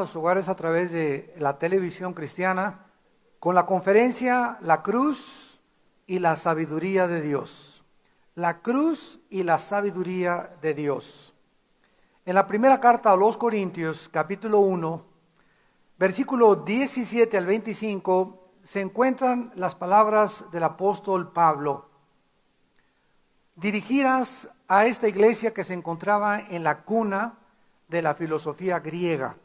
los hogares a través de la televisión cristiana con la conferencia La Cruz y la Sabiduría de Dios. La Cruz y la Sabiduría de Dios. En la primera carta a los Corintios, capítulo 1, versículo 17 al 25, se encuentran las palabras del apóstol Pablo, dirigidas a esta iglesia que se encontraba en la cuna de la filosofía griega.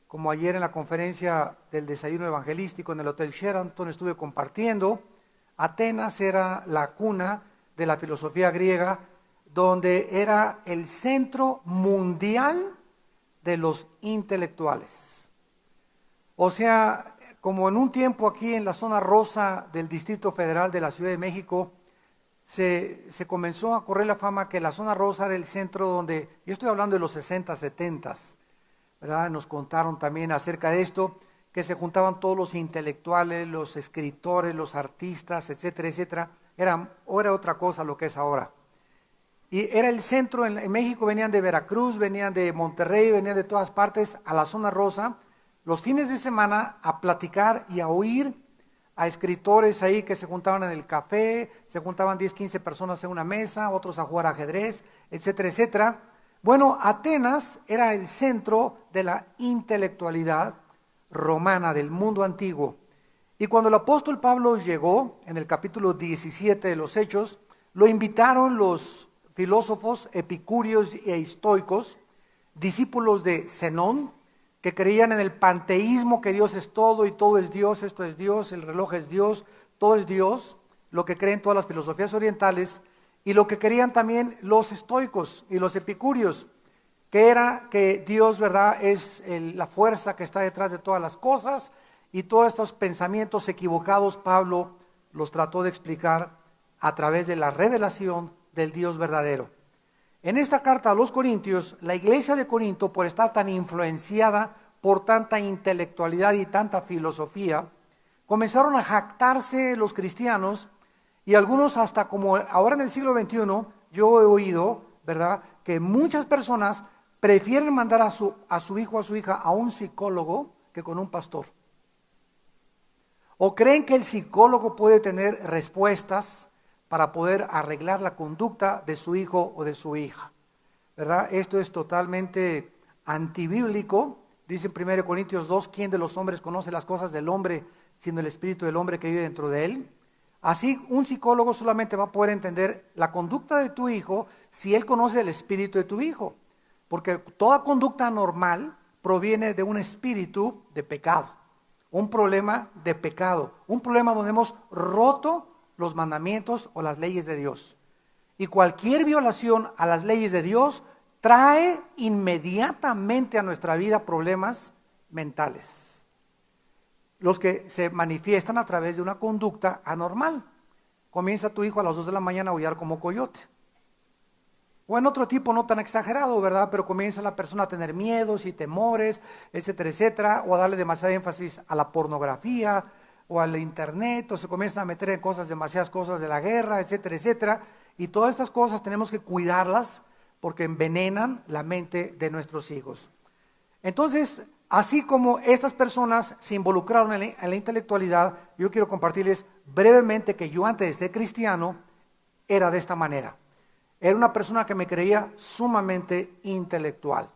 Como ayer en la conferencia del desayuno evangelístico en el Hotel Sheraton estuve compartiendo, Atenas era la cuna de la filosofía griega, donde era el centro mundial de los intelectuales. O sea, como en un tiempo aquí en la zona rosa del Distrito Federal de la Ciudad de México, se comenzó a correr la fama que la zona rosa era el centro donde, yo estoy hablando de los 60, 70, ¿verdad? Nos contaron también acerca de esto, que se juntaban todos los intelectuales, los escritores, los artistas, etcétera, etcétera. Era otra cosa lo que es ahora. Y era el centro, en México venían de Veracruz, venían de Monterrey, venían de todas partes a la zona rosa, los fines de semana a platicar y a oír a escritores ahí que se juntaban en el café, se juntaban 10, 15 personas en una mesa, otros a jugar ajedrez, etcétera, etcétera. Bueno, Atenas era el centro de la intelectualidad romana del mundo antiguo. Y cuando el apóstol Pablo llegó, en el capítulo 17 de los Hechos, lo invitaron los filósofos epicúreos e estoicos, discípulos de Zenón, que creían en el panteísmo, que Dios es todo y todo es Dios, esto es Dios, el reloj es Dios, todo es Dios, lo que creen todas las filosofías orientales, y lo que creían también los estoicos y los epicúreos, que era que Dios, ¿verdad?, es la fuerza que está detrás de todas las cosas, y todos estos pensamientos equivocados Pablo los trató de explicar a través de la revelación del Dios verdadero. En esta carta a los Corintios, la iglesia de Corinto, por estar tan influenciada por tanta intelectualidad y tanta filosofía, comenzaron a jactarse los cristianos, y algunos hasta como ahora en el siglo XXI, yo he oído, ¿verdad?, que muchas personas prefieren mandar a su hijo o a su hija a un psicólogo que con un pastor. O creen que el psicólogo puede tener respuestas para poder arreglar la conducta de su hijo o de su hija, ¿verdad? Esto es totalmente antibíblico. Dice en 1 Corintios 2, ¿quién de los hombres conoce las cosas del hombre, sino el espíritu del hombre que vive dentro de él? Así, un psicólogo solamente va a poder entender la conducta de tu hijo si él conoce el espíritu de tu hijo, porque toda conducta normal proviene de un espíritu de pecado, un problema de pecado, un problema donde hemos roto los mandamientos o las leyes de Dios. Y cualquier violación a las leyes de Dios trae inmediatamente a nuestra vida problemas mentales, los que se manifiestan a través de una conducta anormal. Comienza tu hijo a las 2 de la mañana a aullar como coyote. O en otro tipo no tan exagerado, ¿verdad? Pero comienza la persona a tener miedos y temores, etcétera, etcétera, o a darle demasiada énfasis a la pornografía, o al internet, o se comienzan a meter en demasiadas cosas de la guerra, etcétera, etcétera. Y todas estas cosas tenemos que cuidarlas porque envenenan la mente de nuestros hijos. Entonces, así como estas personas se involucraron en la intelectualidad, yo quiero compartirles brevemente que yo antes de ser cristiano era de esta manera. Era una persona que me creía sumamente intelectual,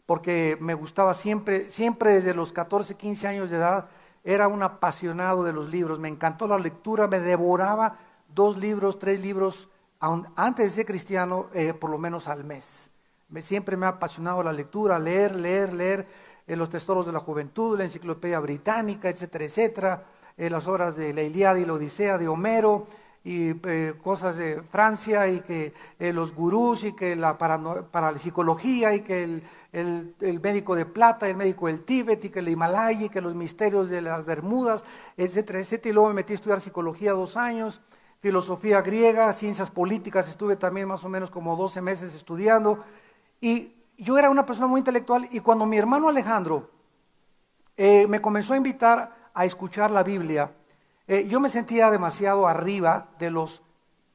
porque me gustaba siempre desde los 14, 15 años de edad, era un apasionado de los libros, me encantó la lectura, me devoraba 2 libros, 3 libros, antes de ser cristiano, por lo menos al mes. Siempre me ha apasionado la lectura, leer, los tesoros de la juventud, la enciclopedia británica, etcétera, etcétera, las obras de la Ilíada y la Odisea de Homero, y cosas de Francia, y que los gurús, y que la parapsicología, y que el médico de plata, el médico del Tíbet, y que el Himalaya, y que los misterios de las Bermudas, etcétera, etcétera. Y luego me metí a estudiar psicología 2 años, filosofía griega, ciencias políticas, estuve también más o menos como 12 meses estudiando, y yo era una persona muy intelectual. Y cuando mi hermano Alejandro me comenzó a invitar a escuchar la Biblia, yo me sentía demasiado arriba de los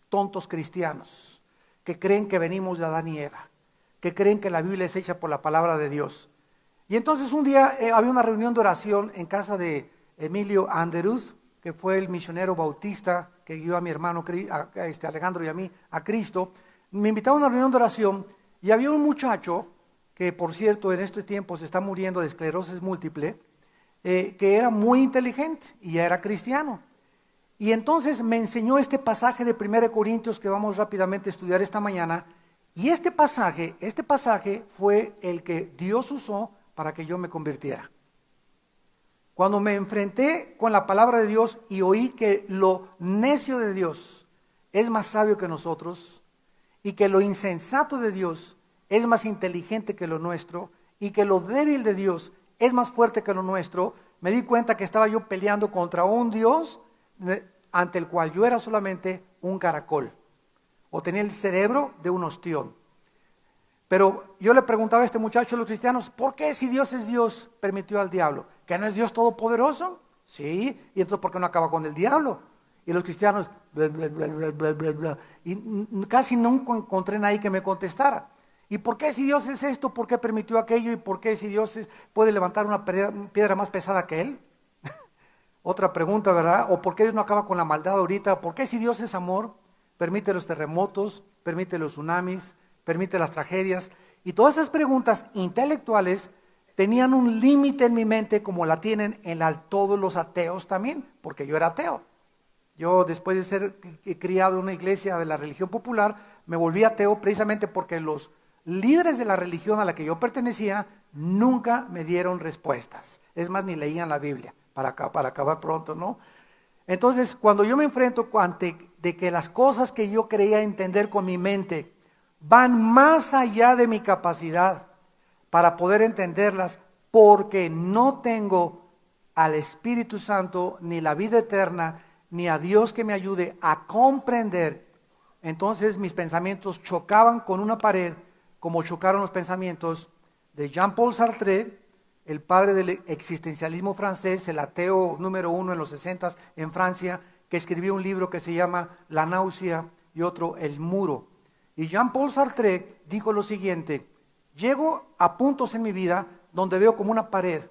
tontos cristianos que creen que venimos de Adán y Eva, que creen que la Biblia es hecha por la palabra de Dios. Y entonces un día había una reunión de oración en casa de Emilio Anderuz, que fue el misionero bautista que guió a mi hermano Alejandro y a mí a Cristo. Me invitaron a una reunión de oración y había un muchacho que, por cierto, en estos tiempos está muriendo de esclerosis múltiple, que era muy inteligente y ya era cristiano. Y entonces me enseñó este pasaje de 1 Corintios que vamos rápidamente a estudiar esta mañana. Y este pasaje fue el que Dios usó para que yo me convirtiera. Cuando me enfrenté con la palabra de Dios y oí que lo necio de Dios es más sabio que nosotros y que lo insensato de Dios es más inteligente que lo nuestro y que lo débil de Dios es más fuerte que lo nuestro, me di cuenta que estaba yo peleando contra un Dios ante el cual yo era solamente un caracol o tenía el cerebro de un ostión. Pero yo le preguntaba a este muchacho, a los cristianos, ¿por qué si Dios es Dios permitió al diablo? ¿Que no es Dios todopoderoso? Sí, y entonces ¿por qué no acaba con el diablo? Y los cristianos, bla, bla, bla, bla, bla, bla, bla. Y casi nunca encontré nadie que me contestara. ¿Y por qué si Dios es esto? ¿Por qué permitió aquello? ¿Y por qué si Dios puede levantar una piedra más pesada que Él? Otra pregunta, ¿verdad? ¿O por qué Dios no acaba con la maldad ahorita? ¿Por qué si Dios es amor, permite los terremotos, permite los tsunamis, permite las tragedias? Y todas esas preguntas intelectuales tenían un límite en mi mente como la tienen todos los ateos también, porque yo era ateo. Yo después de ser criado en una iglesia de la religión popular, me volví ateo precisamente porque los líderes de la religión a la que yo pertenecía nunca me dieron respuestas. Es más, ni leían la Biblia, para acabar pronto, ¿no? Entonces, cuando yo me enfrento de que las cosas que yo creía entender con mi mente van más allá de mi capacidad para poder entenderlas, porque no tengo al Espíritu Santo, ni la vida eterna, ni a Dios que me ayude a comprender, entonces mis pensamientos chocaban con una pared, como chocaron los pensamientos de Jean-Paul Sartre, el padre del existencialismo francés, el ateo número 1 en los 60 en Francia, que escribió un libro que se llama La náusea y otro El muro. Y Jean-Paul Sartre dijo lo siguiente: llego a puntos en mi vida donde veo como una pared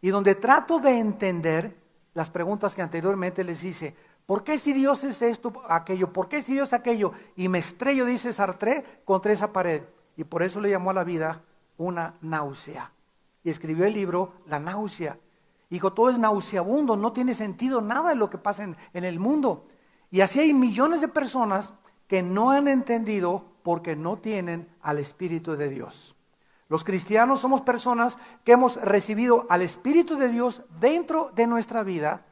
y donde trato de entender las preguntas que anteriormente les hice. ¿Por qué si Dios es esto, aquello? ¿Por qué si Dios es aquello? Y me estrello, dice Sartre, contra esa pared. Y por eso le llamó a la vida una náusea. Y escribió el libro La náusea. Dijo, todo es nauseabundo, no tiene sentido nada de lo que pasa en el mundo. Y así hay millones de personas que no han entendido porque no tienen al Espíritu de Dios. Los cristianos somos personas que hemos recibido al Espíritu de Dios dentro de nuestra vida,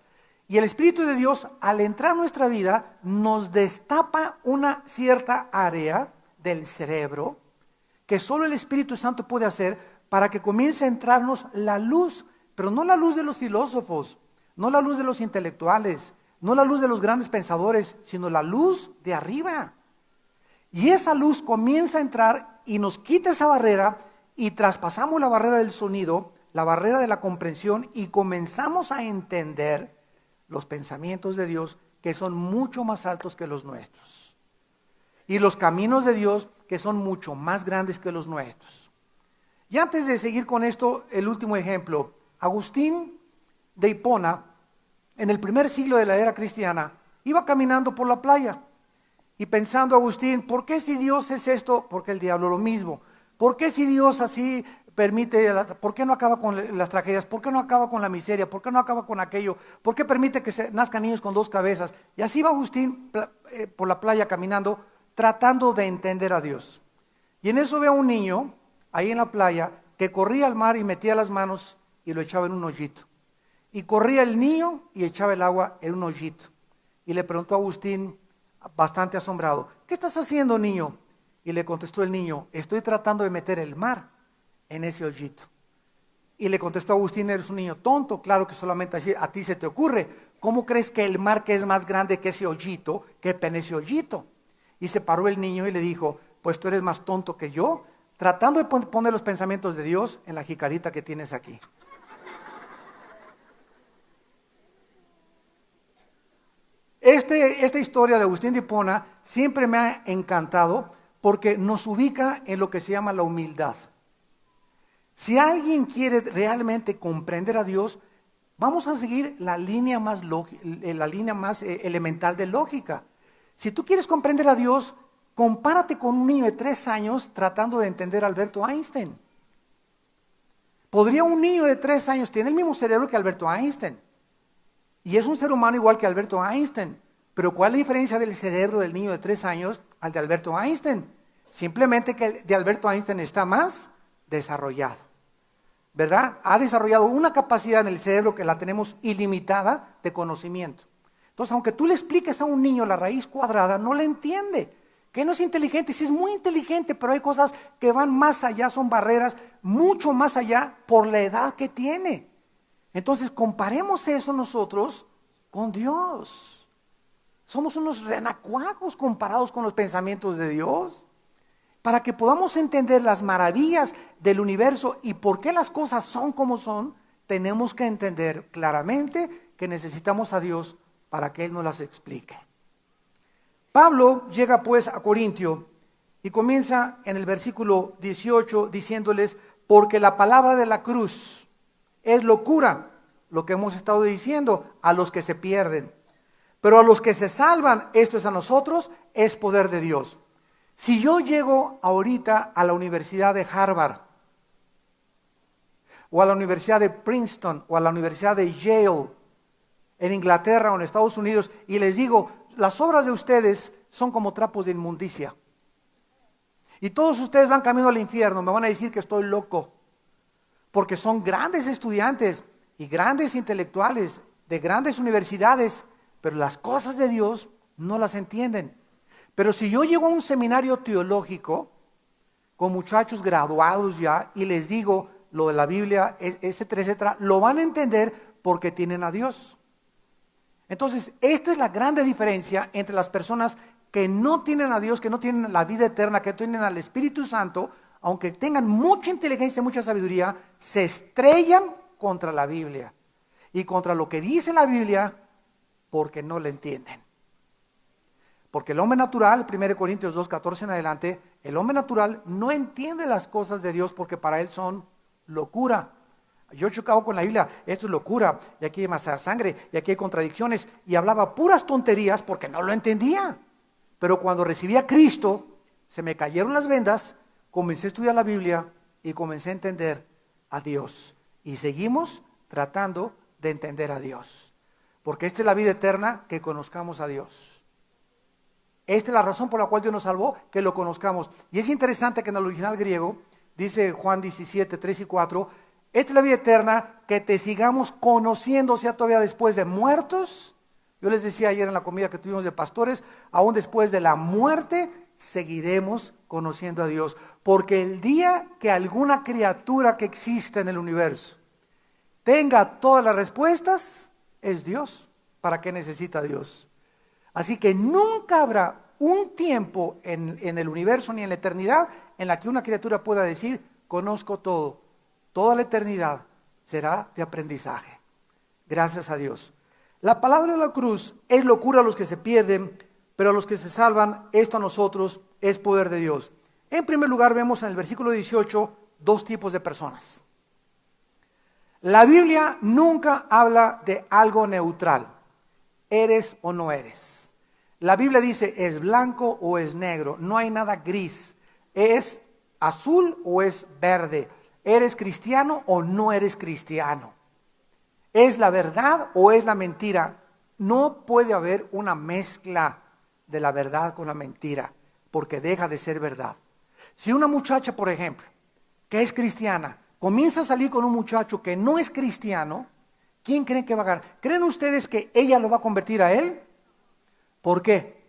y el Espíritu de Dios, al entrar a nuestra vida, nos destapa una cierta área del cerebro que solo el Espíritu Santo puede hacer para que comience a entrarnos la luz, pero no la luz de los filósofos, no la luz de los intelectuales, no la luz de los grandes pensadores, sino la luz de arriba. Y esa luz comienza a entrar y nos quita esa barrera y traspasamos la barrera del sonido, la barrera de la comprensión y comenzamos a entender los pensamientos de Dios que son mucho más altos que los nuestros. Y los caminos de Dios que son mucho más grandes que los nuestros. Y antes de seguir con esto, el último ejemplo. Agustín de Hipona, en el primer siglo de la era cristiana, iba caminando por la playa y pensando Agustín, ¿por qué si Dios es esto? Porque el diablo lo mismo. ¿Por qué si Dios así permite, por qué no acaba con las tragedias? ¿Por qué no acaba con la miseria? ¿Por qué no acaba con aquello? ¿Por qué permite que nazcan niños con dos cabezas? Y así va Agustín por la playa caminando, tratando de entender a Dios. Y en eso ve a un niño, ahí en la playa, que corría al mar y metía las manos y lo echaba en un hoyito. Y corría el niño y echaba el agua en un hoyito. Y le preguntó a Agustín, bastante asombrado, ¿qué estás haciendo, niño? Y le contestó el niño, estoy tratando de meter el mar en ese hoyito. Y le contestó Agustín, eres un niño tonto, claro que solamente así a ti se te ocurre. ¿Cómo crees que el mar, que es más grande que ese hoyito, quepa en ese hoyito? Y se paró el niño y le dijo, pues tú eres más tonto que yo, tratando de poner los pensamientos de Dios en la jicarita que tienes aquí. Esta historia de Agustín de Hipona siempre me ha encantado porque nos ubica en lo que se llama la humildad. Si alguien quiere realmente comprender a Dios, vamos a seguir la línea más elemental de lógica. Si tú quieres comprender a Dios, compárate con un niño de 3 años tratando de entender a Alberto Einstein. ¿Podría un niño de 3 años tener el mismo cerebro que Alberto Einstein? Y es un ser humano igual que Alberto Einstein. Pero ¿cuál es la diferencia del cerebro del niño de 3 años al de Alberto Einstein? Simplemente que el de Alberto Einstein está más desarrollado, ¿verdad? Ha desarrollado una capacidad en el cerebro que la tenemos ilimitada de conocimiento. Entonces, aunque tú le expliques a un niño la raíz cuadrada, no le entiende. Que no es inteligente, sí es muy inteligente, pero hay cosas que van más allá, son barreras mucho más allá por la edad que tiene. Entonces, comparemos eso nosotros con Dios. Somos unos renacuajos comparados con los pensamientos de Dios. Para que podamos entender las maravillas del universo y por qué las cosas son como son, tenemos que entender claramente que necesitamos a Dios para que Él nos las explique. Pablo llega pues a Corintio y comienza en el versículo 18 diciéndoles, porque la palabra de la cruz es locura, lo que hemos estado diciendo, a los que se pierden. Pero a los que se salvan, esto es a nosotros, es poder de Dios. Si yo llego ahorita a la Universidad de Harvard, o a la Universidad de Princeton, o a la Universidad de Yale, en Inglaterra o en Estados Unidos, y les digo, las obras de ustedes son como trapos de inmundicia, y todos ustedes van camino al infierno, me van a decir que estoy loco, porque son grandes estudiantes y grandes intelectuales de grandes universidades, pero las cosas de Dios no las entienden. Pero si yo llego a un seminario teológico con muchachos graduados ya y les digo lo de la Biblia, etcétera, etcétera, lo van a entender porque tienen a Dios. Entonces, esta es la grande diferencia entre las personas que no tienen a Dios, que no tienen la vida eterna, que tienen al Espíritu Santo, aunque tengan mucha inteligencia y mucha sabiduría, se estrellan contra la Biblia y contra lo que dice la Biblia porque no la entienden. Porque el hombre natural, 1 Corintios 2, 14 en adelante, el hombre natural no entiende las cosas de Dios porque para él son locura. Yo chocaba con la Biblia, esto es locura, y aquí hay demasiada sangre, y aquí hay contradicciones, y hablaba puras tonterías porque no lo entendía. Pero cuando recibí a Cristo, se me cayeron las vendas, comencé a estudiar la Biblia y comencé a entender a Dios. Y seguimos tratando de entender a Dios. Porque esta es la vida eterna, que conozcamos a Dios. Esta es la razón por la cual Dios nos salvó, que lo conozcamos. Y es interesante que en el original griego, dice Juan 17, 3 y 4, esta es la vida eterna, que te sigamos conociendo, o sea, todavía después de muertos. Yo les decía ayer en la comida que tuvimos de pastores, aún después de la muerte, seguiremos conociendo a Dios. Porque el día que alguna criatura que existe en el universo tenga todas las respuestas, es Dios. ¿Para qué necesita Dios? Así que nunca habrá un tiempo en el universo ni en la eternidad en la que una criatura pueda decir, conozco todo. Toda la eternidad será de aprendizaje. Gracias a Dios. La palabra de la cruz es locura a los que se pierden, pero a los que se salvan, esto a nosotros es poder de Dios. En primer lugar, vemos en el versículo 18 dos tipos de personas. La Biblia nunca habla de algo neutral. Eres o no eres. La Biblia dice es blanco o es negro. No hay nada gris. Es azul o es verde. ¿Eres cristiano o no eres cristiano? ¿Es la verdad o es la mentira? No puede haber una mezcla de la verdad con la mentira, porque deja de ser verdad. Si una muchacha, por ejemplo, que es cristiana, comienza a salir con un muchacho que no es cristiano, ¿quién creen que va a ganar? ¿Creen ustedes que ella lo va a convertir a él? ¿Por qué?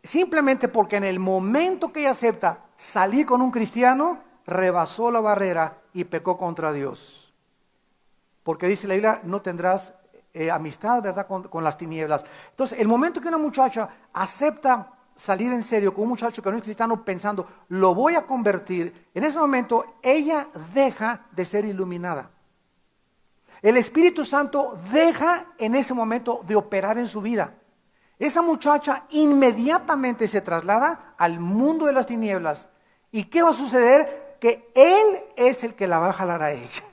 Simplemente porque en el momento que ella acepta salir con un cristiano, rebasó la barrera y pecó contra Dios. Porque dice la Biblia, no tendrás amistad, ¿verdad?, con las tinieblas. Entonces, el momento que una muchacha acepta salir en serio con un muchacho que no es cristiano pensando, lo voy a convertir, en ese momento ella deja de ser iluminada. El Espíritu Santo deja en ese momento de operar en su vida. esa muchacha inmediatamente se traslada al mundo de las tinieblas. ¿Y qué va a suceder? Que él es el que la va a jalar a ella.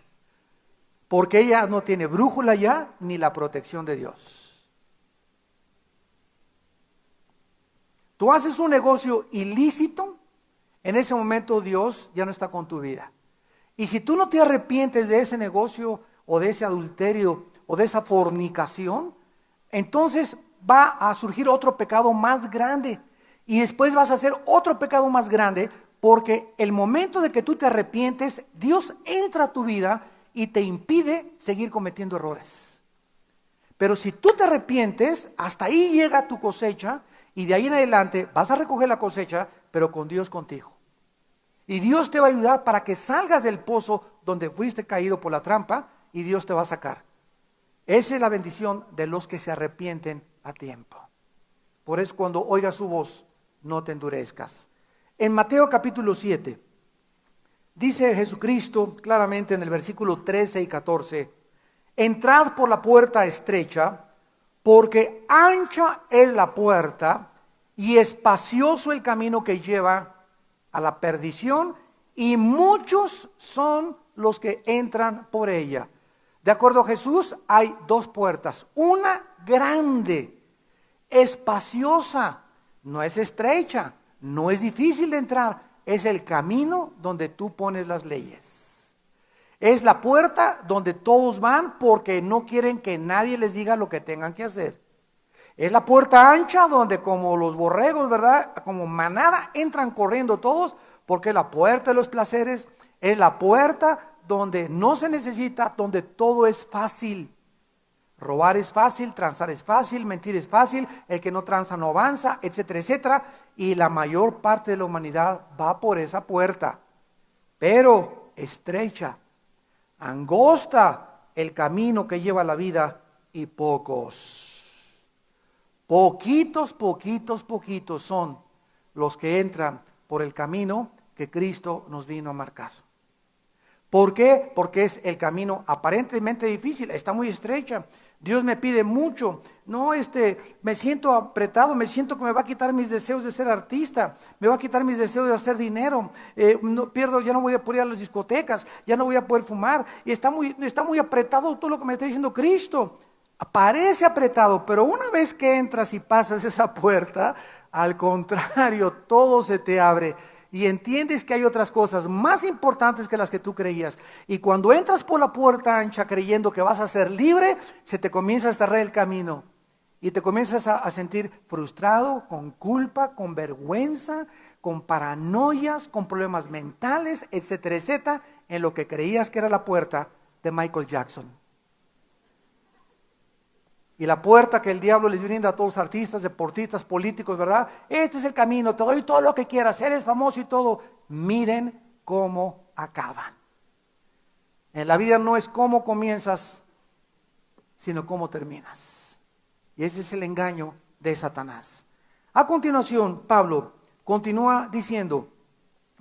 Porque ella no tiene brújula ya, ni la protección de Dios. Tú haces un negocio ilícito, en ese momento Dios ya no está con tu vida. Y si tú no te arrepientes de ese negocio, o de ese adulterio, o de esa fornicación, entonces va a surgir otro pecado más grande. Y después vas a hacer otro pecado más grande, porque el momento de que tú te arrepientes, Dios entra a tu vida y te impide seguir cometiendo errores. Pero si tú te arrepientes, hasta ahí llega tu cosecha, y de ahí en adelante vas a recoger la cosecha, pero con Dios contigo. Y Dios te va a ayudar para que salgas del pozo donde fuiste caído por la trampa, y Dios te va a sacar. Esa es la bendición de los que se arrepienten a tiempo. Por eso cuando oigas su voz, no te endurezcas. En Mateo capítulo 7, dice Jesucristo claramente en el versículo 13 y 14, entrad por la puerta estrecha, porque ancha es la puerta y espacioso el camino que lleva a la perdición, y muchos son los que entran por ella. De acuerdo a Jesús, hay dos puertas, una grande, espaciosa, no es estrecha, no es difícil de entrar, es el camino donde tú pones las leyes. Es la puerta donde todos van porque no quieren que nadie les diga lo que tengan que hacer. Es la puerta ancha donde como los borregos, ¿verdad? Como manada entran corriendo todos, porque es la puerta de los placeres, es la puerta donde no se necesita, donde todo es fácil. Robar es fácil, transar es fácil, mentir es fácil, el que no tranza no avanza, etcétera, etcétera. Y la mayor parte de la humanidad va por esa puerta. Pero estrecha, angosta el camino que lleva a la vida, y poquitos son los que entran por el camino que Cristo nos vino a marcar. ¿Por qué? Porque es el camino aparentemente difícil, está muy estrecha. Dios me pide mucho. No, me siento apretado, me siento que me va a quitar mis deseos de ser artista, me va a quitar mis deseos de hacer dinero. Ya no voy a poder ir a las discotecas, ya no voy a poder fumar. Y está muy apretado todo lo que me está diciendo Cristo. Parece apretado, pero una vez que entras y pasas esa puerta, al contrario, todo se te abre. Y entiendes que hay otras cosas más importantes que las que tú creías. Y cuando entras por la puerta ancha creyendo que vas a ser libre, se te comienza a cerrar el camino. Y te comienzas a sentir frustrado, con culpa, con vergüenza, con paranoias, con problemas mentales, etcétera, etcétera, en lo que creías que era la puerta de Michael Jackson. Y la puerta que el diablo les brinda a todos los artistas, deportistas, políticos, ¿verdad? Este es el camino, te doy todo lo que quieras, eres famoso y todo. Miren cómo acaban. En la vida no es cómo comienzas, sino cómo terminas. Y ese es el engaño de Satanás. A continuación, Pablo continúa diciendo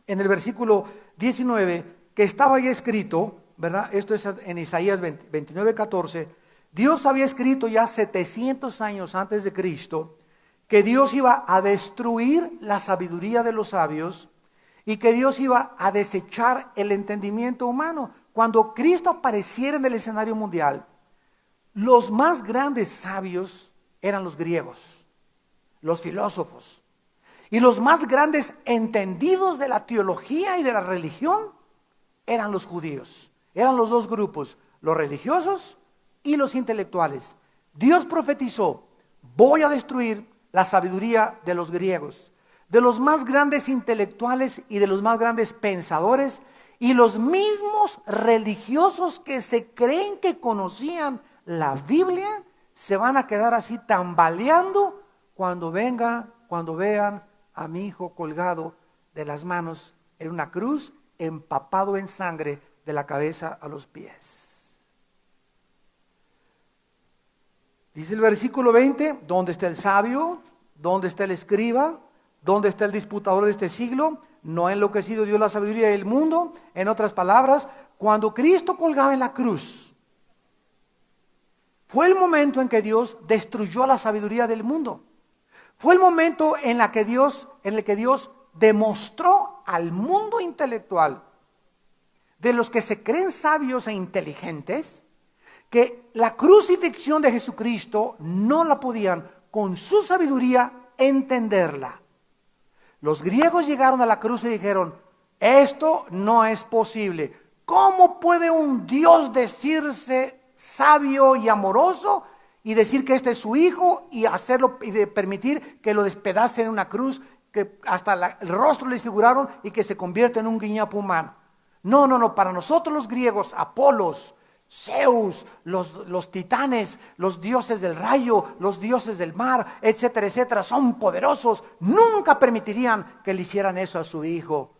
en el versículo 19 que estaba ya escrito, ¿verdad? Esto es en Isaías 29:14. Dios había escrito ya 700 años antes de Cristo que Dios iba a destruir la sabiduría de los sabios y que Dios iba a desechar el entendimiento humano. Cuando Cristo apareciera en el escenario mundial, los más grandes sabios eran los griegos, los filósofos. Y los más grandes entendidos de la teología y de la religión eran los judíos. Eran los dos grupos, los religiosos y los intelectuales. Dios profetizó, voy a destruir la sabiduría de los griegos, de los más grandes intelectuales y de los más grandes pensadores, y los mismos religiosos que se creen que conocían la Biblia se van a quedar así tambaleando cuando vean a mi hijo colgado de las manos en una cruz, empapado en sangre de la cabeza a los pies. Dice el versículo 20, ¿dónde está el sabio? ¿Dónde está el escriba? ¿Dónde está el disputador de este siglo? ¿No ha enloquecido Dios la sabiduría del mundo? En otras palabras, cuando Cristo colgaba en la cruz, fue el momento en que Dios destruyó la sabiduría del mundo. Fue el momento en el que Dios demostró al mundo intelectual, de los que se creen sabios e inteligentes, que la crucifixión de Jesucristo no la podían con su sabiduría entenderla. Los griegos llegaron a la cruz y dijeron: esto no es posible. ¿Cómo puede un Dios decirse sabio y amoroso y decir que este es su hijo y hacerlo y de permitir que lo despedacen en una cruz, que hasta el rostro le desfiguraron y que se convierte en un guiñapo humano? No, para nosotros los griegos, Apolos, Zeus, los titanes, los dioses del rayo, los dioses del mar, etcétera, etcétera, son poderosos. Nunca permitirían que le hicieran eso a su hijo.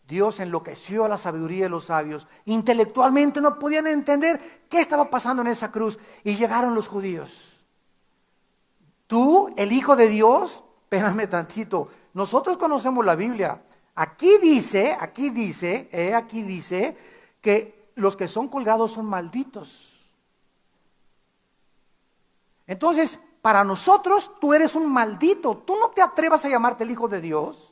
Dios enloqueció a la sabiduría de los sabios. Intelectualmente no podían entender qué estaba pasando en esa cruz. Y llegaron los judíos. Tú, el Hijo de Dios, espérame tantito. Nosotros conocemos la Biblia. Aquí dice que los que son colgados son malditos. Entonces, para nosotros tú eres un maldito. Tú no te atrevas a llamarte el Hijo de Dios.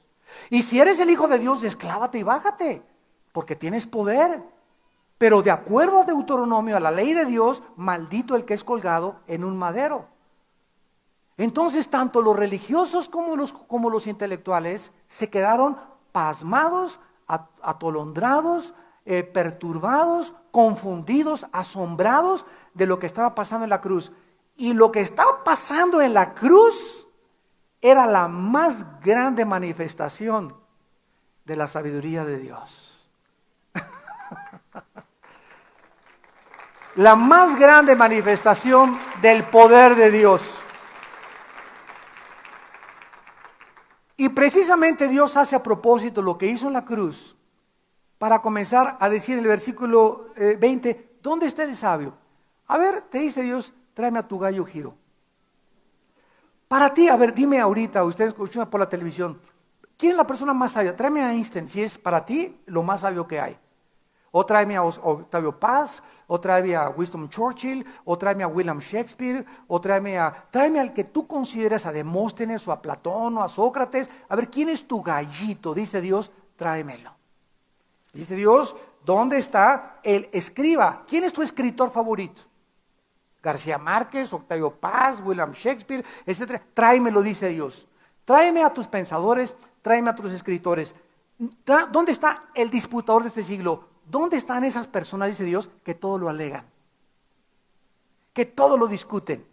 Y si eres el Hijo de Dios, desclávate y bájate, porque tienes poder. Pero de acuerdo a Deuteronomio, a la ley de Dios, maldito el que es colgado en un madero. Entonces, tanto los religiosos como los intelectuales se quedaron pasmados, atolondrados, perturbados, confundidos, asombrados de lo que estaba pasando en la cruz. Y lo que estaba pasando en la cruz era la más grande manifestación de la sabiduría de Dios. La más grande manifestación del poder de Dios. Y precisamente Dios hace a propósito lo que hizo en la cruz para comenzar a decir en el versículo 20, ¿dónde está el sabio? A ver, te dice Dios, tráeme a tu gallo Giro. Para ti, a ver, dime ahorita, ustedes escuchan por la televisión, ¿quién es la persona más sabia? Tráeme a Einstein, si es para ti lo más sabio que hay. O tráeme a Octavio Paz, o tráeme a Winston Churchill, o tráeme a William Shakespeare, o tráeme al que tú consideres, a Demóstenes, o a Platón, o a Sócrates. A ver, ¿quién es tu gallito? Dice Dios, tráemelo. Dice Dios, ¿dónde está el escriba? ¿Quién es tu escritor favorito? García Márquez, Octavio Paz, William Shakespeare, etcétera. Tráemelo, dice Dios. Tráeme a tus pensadores, tráeme a tus escritores. ¿Dónde está el disputador de este siglo? ¿Dónde están esas personas, dice Dios, que todo lo alegan? Que todo lo discuten.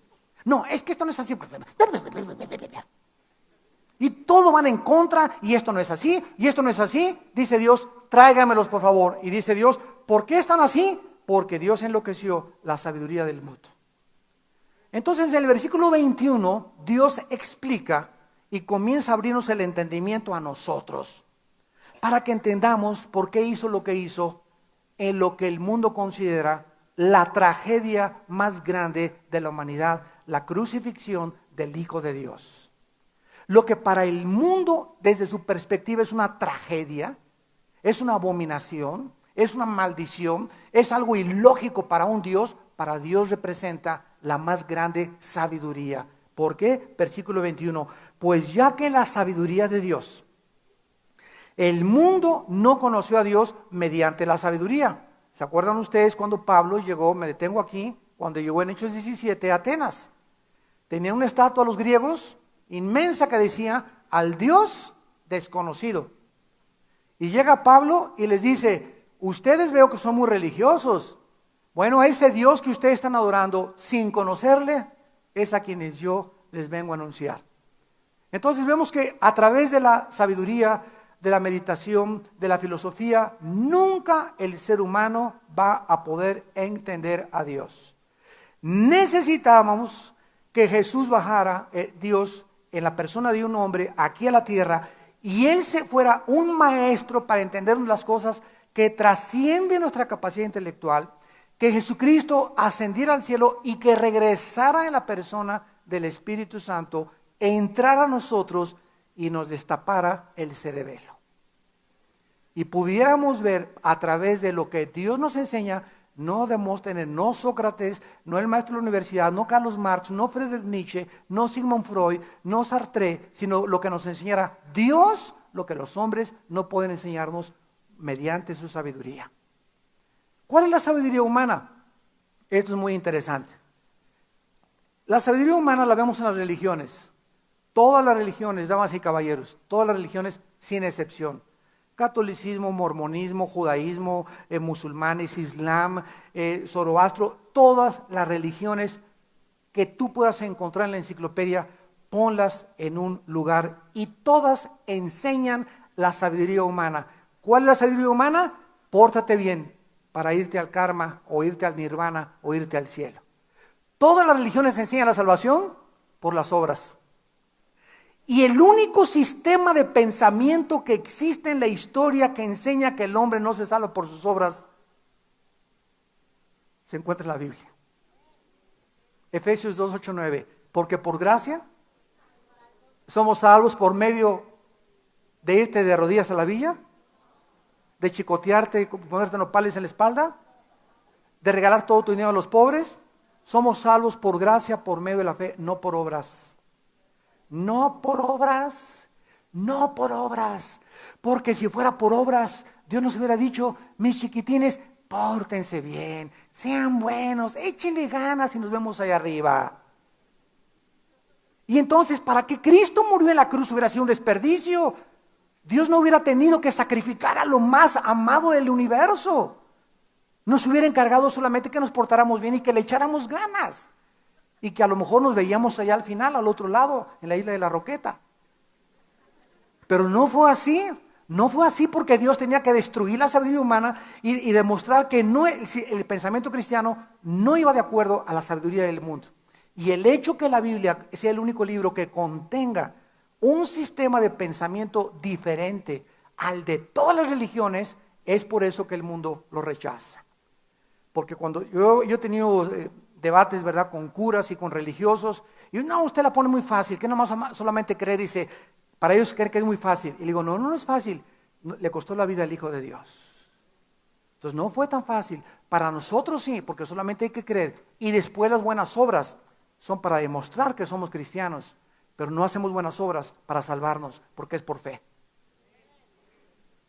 No, es que esto no es así. Y todo van en contra, y esto no es así, y esto no es así. Dice Dios, tráigamelos por favor. Y dice Dios, ¿por qué están así? Porque Dios enloqueció la sabiduría del mundo. Entonces, en el versículo 21, Dios explica y comienza a abrirnos el entendimiento a nosotros, para que entendamos por qué hizo lo que hizo en lo que el mundo considera la tragedia más grande de la humanidad, la crucifixión del Hijo de Dios. Lo que para el mundo, desde su perspectiva, es una tragedia, es una abominación, es una maldición, es algo ilógico para un Dios, para Dios representa la más grande sabiduría. ¿Por qué? Versículo 21, pues ya que la sabiduría de Dios, el mundo no conoció a Dios mediante la sabiduría. ¿Se acuerdan ustedes cuando Pablo llegó, me detengo aquí, cuando llegó en Hechos 17 a Atenas? Tenía una estatua a los griegos inmensa que decía, al Dios desconocido. Y llega Pablo y les dice, ustedes veo que son muy religiosos. Bueno, ese Dios que ustedes están adorando sin conocerle, es a quienes yo les vengo a anunciar. Entonces vemos que a través de la sabiduría, de la meditación, de la filosofía, nunca el ser humano va a poder entender a Dios. Necesitábamos que Jesús bajara, Dios, en la persona de un hombre aquí a la tierra, y Él se fuera un maestro para entender las cosas que trascienden nuestra capacidad intelectual, que Jesucristo ascendiera al cielo y que regresara en la persona del Espíritu Santo, entrara a nosotros y nos destapara el cerebelo. Y pudiéramos ver a través de lo que Dios nos enseña, no Demóstenes, no Sócrates, no el maestro de la universidad, no Carlos Marx, no Friedrich Nietzsche, no Sigmund Freud, no Sartre, sino lo que nos enseñara Dios, lo que los hombres no pueden enseñarnos mediante su sabiduría. ¿Cuál es la sabiduría humana? Esto es muy interesante. La sabiduría humana la vemos en las religiones. Todas las religiones, damas y caballeros, todas las religiones sin excepción. Catolicismo, mormonismo, judaísmo, musulmanes, islam, zoroastro, todas las religiones que tú puedas encontrar en la enciclopedia, ponlas en un lugar y todas enseñan la sabiduría humana. ¿Cuál es la sabiduría humana? Pórtate bien para irte al karma, o irte al nirvana, o irte al cielo. Todas las religiones enseñan la salvación por las obras. Y el único sistema de pensamiento que existe en la historia que enseña que el hombre no se salva por sus obras se encuentra en la Biblia. Efesios 2, 8, 9. Porque por gracia somos salvos por medio de irte de rodillas a la villa, de chicotearte y ponerte nopales en la espalda, de regalar todo tu dinero a los pobres. Somos salvos por gracia, por medio de la fe, no por obras. No por obras, no por obras, porque si fuera por obras, Dios nos hubiera dicho, mis chiquitines, pórtense bien, sean buenos, échenle ganas y nos vemos allá arriba. Y entonces, ¿para qué Cristo murió en la cruz? Hubiera sido un desperdicio. Dios no hubiera tenido que sacrificar a lo más amado del universo. Nos hubiera encargado solamente que nos portáramos bien y que le echáramos ganas. Y que a lo mejor nos veíamos allá al final, al otro lado, en la isla de la Roqueta. Pero no fue así. No fue así porque Dios tenía que destruir la sabiduría humana y demostrar que no, el pensamiento cristiano no iba de acuerdo a la sabiduría del mundo. Y el hecho que la Biblia sea el único libro que contenga un sistema de pensamiento diferente al de todas las religiones, es por eso que el mundo lo rechaza. Porque cuando yo he tenido debates, ¿verdad?, con curas y con religiosos, y no, usted la pone muy fácil, que nomás solamente creer, dice, para ellos creen que es muy fácil. Y le digo, no es fácil, le costó la vida al Hijo de Dios. Entonces no fue tan fácil. Para nosotros sí, porque solamente hay que creer. Y después las buenas obras son para demostrar que somos cristianos, pero no hacemos buenas obras para salvarnos, porque es por fe.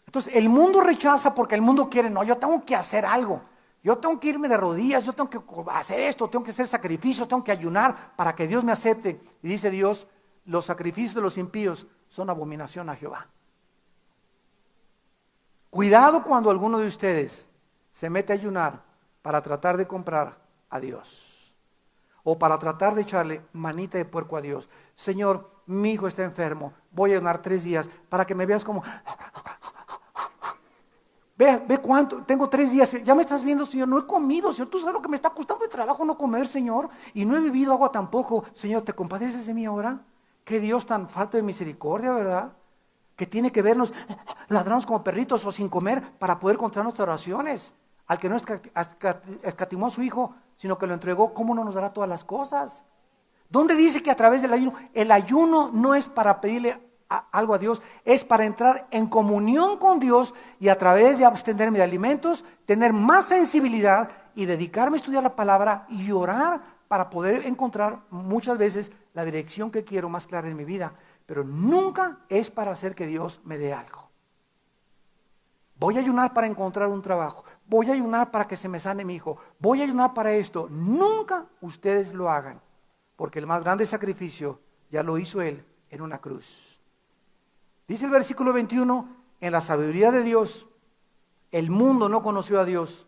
Entonces el mundo rechaza porque el mundo quiere, no, yo tengo que hacer algo. Yo tengo que irme de rodillas, yo tengo que hacer esto, tengo que hacer sacrificios, tengo que ayunar para que Dios me acepte. Y dice Dios, los sacrificios de los impíos son abominación a Jehová. Cuidado cuando alguno de ustedes se mete a ayunar para tratar de comprar a Dios. O para tratar de echarle manita de puerco a Dios. Señor, mi hijo está enfermo, voy a ayunar 3 días para que me veas como... Ve cuánto, tengo 3 días, ya me estás viendo, Señor, no he comido, Señor, tú sabes lo que me está costando de trabajo no comer, Señor, y no he bebido agua tampoco, Señor, ¿te compadeces de mí ahora? Qué Dios tan falto de misericordia, ¿verdad? Que tiene que vernos ladramos como perritos o sin comer para poder contar nuestras oraciones. Al que no escatimó a su hijo, sino que lo entregó, ¿cómo no nos dará todas las cosas? ¿Dónde dice que a través del ayuno? El ayuno no es para pedirle algo a Dios, es para entrar en comunión con Dios y a través de abstenerme de alimentos, tener más sensibilidad y dedicarme a estudiar la palabra y orar para poder encontrar muchas veces la dirección que quiero más clara en mi vida, pero nunca es para hacer que Dios me dé algo. Voy a ayunar para encontrar un trabajo, voy a ayunar para que se me sane mi hijo, voy a ayunar para esto. Nunca ustedes lo hagan, porque el más grande sacrificio ya lo hizo Él en una cruz. Dice el versículo 21, en la sabiduría de Dios, el mundo no conoció a Dios.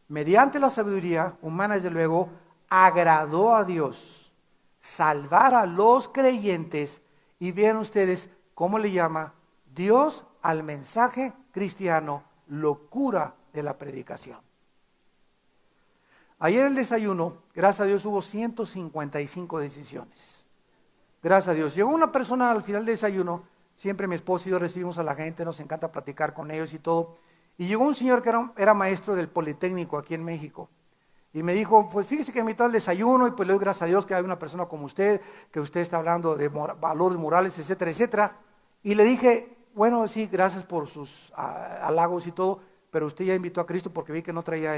Mediante la sabiduría humana, desde luego, agradó a Dios salvar a los creyentes. Y vean ustedes cómo le llama Dios al mensaje cristiano, locura de la predicación. Ayer en el desayuno, gracias a Dios, hubo 155 decisiones. Gracias a Dios. Llegó una persona al final del desayuno. Siempre mi esposo y yo recibimos a la gente, nos encanta platicar con ellos y todo. Y llegó un señor que era maestro del Politécnico aquí en México. Y me dijo, pues fíjese que me invitó al desayuno y pues le doy gracias a Dios que hay una persona como usted, que usted está hablando de valores morales, etcétera, etcétera. Y le dije, bueno, sí, gracias por sus halagos y todo, pero usted ya invitó a Cristo porque vi que no traía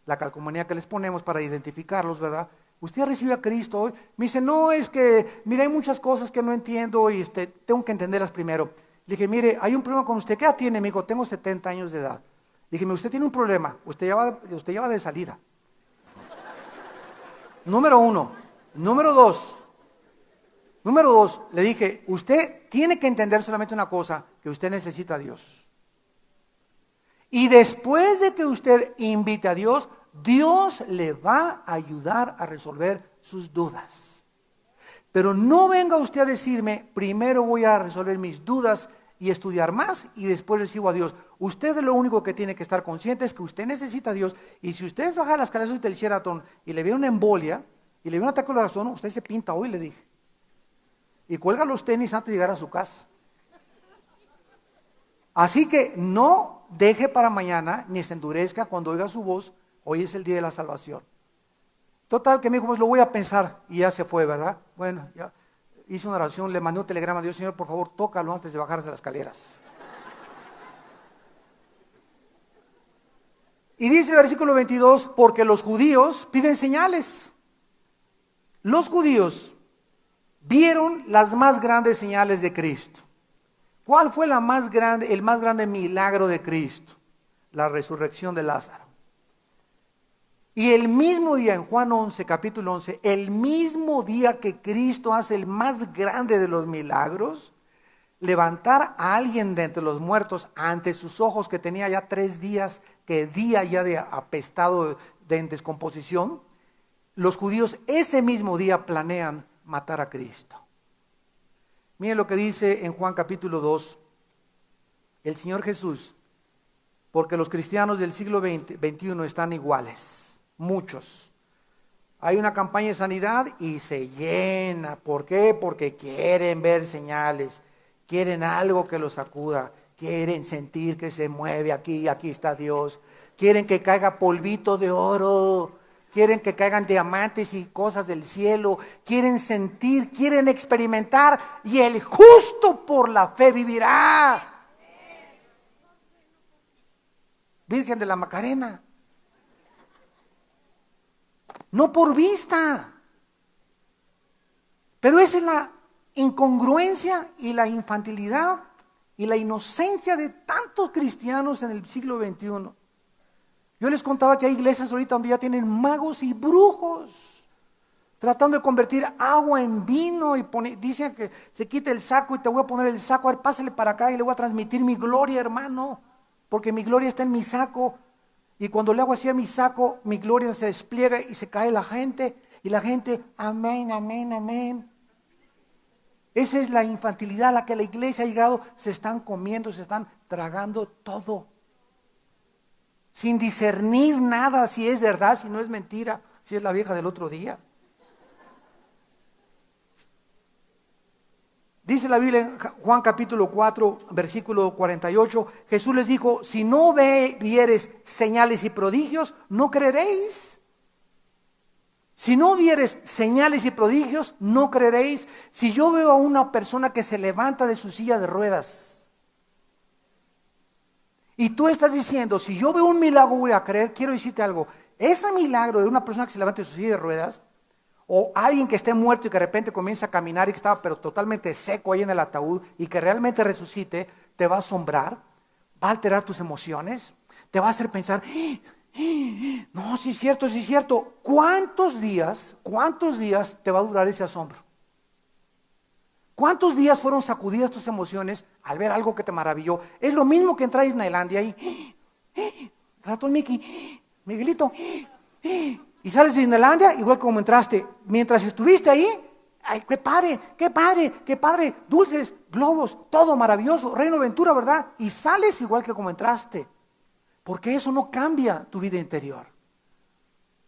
la calcomanía que les ponemos para identificarlos, ¿verdad? Usted recibe a Cristo hoy. Me dice, no, es que, mire, hay muchas cosas que no entiendo y tengo que entenderlas primero. Le dije, mire, hay un problema con usted. ¿Qué edad tiene, amigo? Tengo 70 años de edad. Le dije, usted tiene un problema. Usted ya va de salida. Número uno. Número dos, le dije, usted tiene que entender solamente una cosa, que usted necesita a Dios. Y después de que usted invite a Dios, Dios le va a ayudar a resolver sus dudas. Pero no venga usted a decirme, primero voy a resolver mis dudas y estudiar más y después recibo a Dios. Usted lo único que tiene que estar consciente es que usted necesita a Dios. Y si usted baja las escaleras del Sheraton y le viene una embolia y le viene un ataque al corazón, usted se pinta hoy, le dije. Y cuelga los tenis antes de llegar a su casa. Así que no deje para mañana, ni se endurezca cuando oiga su voz. Hoy es el día de la salvación. Total, que me dijo, pues lo voy a pensar. Y ya se fue, ¿verdad? Bueno, ya hice una oración, le mandé un telegrama a Dios, Señor, por favor, tócalo antes de bajarse las escaleras. Y dice el versículo 22, porque los judíos piden señales. Los judíos vieron las más grandes señales de Cristo. ¿Cuál fue el más grande milagro de Cristo? La resurrección de Lázaro. Y el mismo día, en Juan 11, capítulo 11, el mismo día que Cristo hace el más grande de los milagros, levantar a alguien de entre los muertos ante sus ojos, que tenía ya 3 días, que día ya de apestado, de en descomposición, los judíos ese mismo día planean matar a Cristo. Miren lo que dice en Juan capítulo 2, el Señor Jesús, porque los cristianos del siglo XXI están iguales, muchos. Hay una campaña de sanidad y se llena. ¿Por qué? Porque quieren ver señales, quieren algo que los sacuda, quieren sentir que se mueve aquí está Dios, quieren que caiga polvito de oro, quieren que caigan diamantes y cosas del cielo, quieren sentir, quieren experimentar, y el justo por la fe vivirá. Virgen de la Macarena. No por vista. Pero esa es la incongruencia y la infantilidad y la inocencia de tantos cristianos en el siglo XXI. Yo les contaba que hay iglesias ahorita donde ya tienen magos y brujos, tratando de convertir agua en vino, y dicen que se quite el saco y te voy a poner el saco, a ver, pásale para acá y le voy a transmitir mi gloria, hermano, porque mi gloria está en mi saco. Y cuando le hago así a mi saco, mi gloria se despliega y se cae la gente, y la gente, amén, amén, amén. Esa es la infantilidad a la que la iglesia ha llegado. Se están comiendo, se están tragando todo, sin discernir nada, si es verdad, si no es mentira, si es la vieja del otro día. Dice la Biblia en Juan capítulo 4, versículo 48, Jesús les dijo, si no vieres señales y prodigios, no creeréis. Si no vieres señales y prodigios, no creeréis. Si yo veo a una persona que se levanta de su silla de ruedas, y tú estás diciendo, si yo veo un milagro voy a creer, quiero decirte algo, ese milagro de una persona que se levanta de su silla de ruedas, o alguien que esté muerto y que de repente comienza a caminar y que estaba pero totalmente seco ahí en el ataúd y que realmente resucite, te va a asombrar, va a alterar tus emociones, te va a hacer pensar, no, sí es cierto, sí es cierto. ¿Cuántos días te va a durar ese asombro? ¿Cuántos días fueron sacudidas tus emociones al ver algo que te maravilló? Es lo mismo que entrar a Disneylandia y ratón Mickey, Miguelito, y sales de Disneylandia igual como entraste. Mientras estuviste ahí, ay, qué padre, qué padre, qué padre, dulces, globos, todo maravilloso, Reino Aventura, ¿verdad? Y sales igual que como entraste, porque eso no cambia tu vida interior.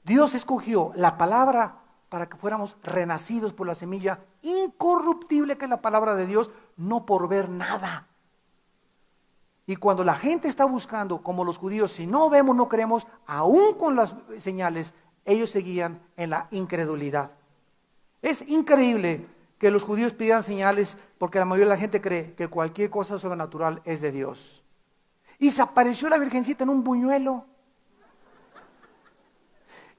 Dios escogió la palabra para que fuéramos renacidos por la semilla incorruptible que es la palabra de Dios, no por ver nada. Y cuando la gente está buscando, como los judíos, si no vemos, no creemos, aún con las señales, ellos seguían en la incredulidad. Es increíble que los judíos pidan señales porque la mayoría de la gente cree que cualquier cosa sobrenatural es de Dios. Y se apareció la Virgencita en un buñuelo.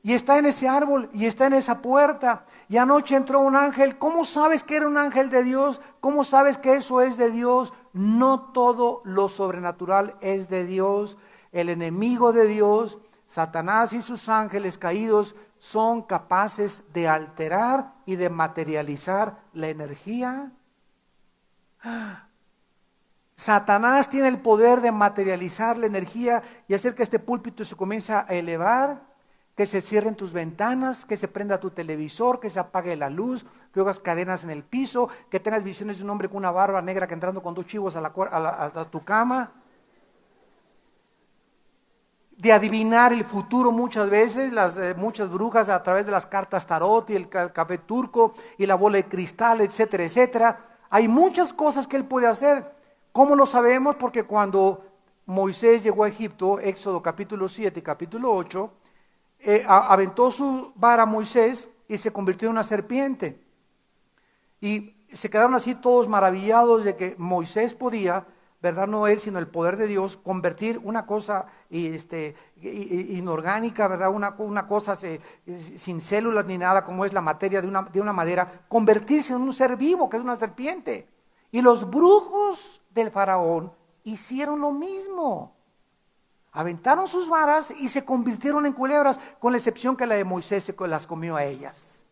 y está en ese árbol, y está en esa puerta, y anoche entró un ángel. ¿Cómo sabes que era un ángel de Dios? ¿Cómo sabes que eso es de Dios? No todo lo sobrenatural es de Dios. El enemigo de Dios, Satanás y sus ángeles caídos, son capaces de alterar y de materializar la energía. Satanás tiene el poder de materializar la energía y hacer que este púlpito se comience a elevar, que se cierren tus ventanas, que se prenda tu televisor, que se apague la luz, que hagas cadenas en el piso, que tengas visiones de un hombre con una barba negra que entrando con 2 chivos a tu cama. De adivinar el futuro muchas veces, muchas brujas a través de las cartas tarot y el café turco y la bola de cristal, etcétera, etcétera. Hay muchas cosas que él puede hacer. ¿Cómo lo sabemos? Porque cuando Moisés llegó a Egipto, Éxodo capítulo 7 y capítulo 8, aventó su vara a Moisés y se convirtió en una serpiente. Y se quedaron así todos maravillados de que Moisés podía, ¿verdad? No él, sino el poder de Dios, convertir una cosa inorgánica, ¿verdad? Una cosa sin células ni nada, como es la materia de una madera, convertirse en un ser vivo, que es una serpiente. Y los brujos del faraón hicieron lo mismo. Aventaron sus varas y se convirtieron en culebras, con la excepción que la de Moisés se las comió a ellas,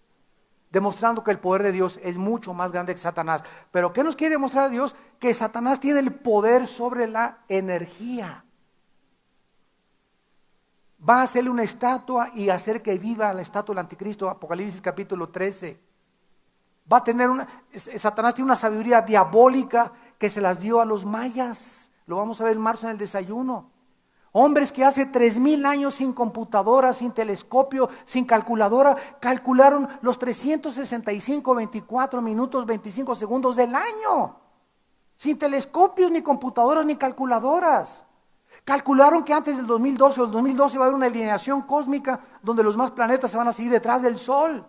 demostrando que el poder de Dios es mucho más grande que Satanás. Pero ¿qué nos quiere demostrar a Dios? Que Satanás tiene el poder sobre la energía. Va a hacerle una estatua y hacer que viva la estatua del anticristo, Apocalipsis capítulo 13. Va a tener Satanás tiene una sabiduría diabólica que se las dio a los mayas. Lo vamos a ver en marzo en el desayuno. Hombres que hace 3000 años sin computadora, sin telescopio, sin calculadora, calcularon los 365, 24 minutos, 25 segundos del año. Sin telescopios, ni computadoras, ni calculadoras. Calcularon que antes del 2012 o el 2012 va a haber una alineación cósmica donde los más planetas se van a seguir detrás del Sol.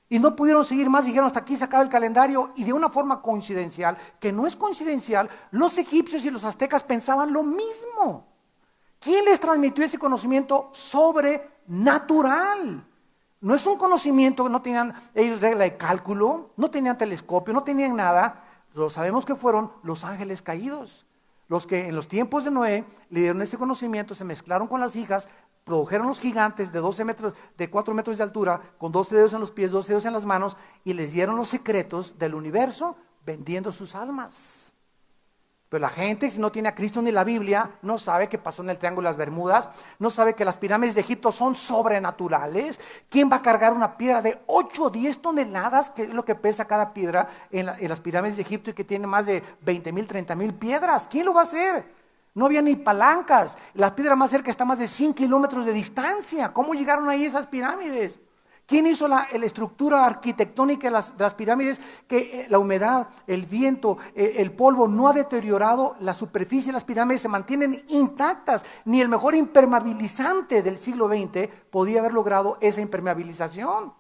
Y no pudieron seguir más, dijeron hasta aquí se acaba el calendario. Y de una forma coincidencial, que no es coincidencial, los egipcios y los aztecas pensaban lo mismo. ¿Quién les transmitió ese conocimiento sobrenatural? No es un conocimiento, no tenían ellos regla de cálculo, no tenían telescopio, no tenían nada. Lo sabemos que fueron los ángeles caídos, los que en los tiempos de Noé le dieron ese conocimiento, se mezclaron con las hijas, produjeron los gigantes de 12 metros, de 4 metros de altura, con 12 dedos en los pies, 12 dedos en las manos, y les dieron los secretos del universo vendiendo sus almas. Pero la gente, si no tiene a Cristo ni la Biblia, no sabe qué pasó en el Triángulo de las Bermudas, no sabe que las pirámides de Egipto son sobrenaturales. ¿Quién va a cargar una piedra de 8 o 10 toneladas, que es lo que pesa cada piedra en las pirámides de Egipto y que tiene más de 20,000, 30,000 piedras? ¿Quién lo va a hacer? No había ni palancas, la piedra más cerca está a más de 100 kilómetros de distancia. ¿Cómo llegaron ahí esas pirámides? ¿Quién hizo la estructura arquitectónica de las pirámides? Que la humedad, el viento, el polvo no ha deteriorado la superficie de las pirámides, se mantienen intactas. Ni el mejor impermeabilizante del siglo XX podía haber logrado esa impermeabilización.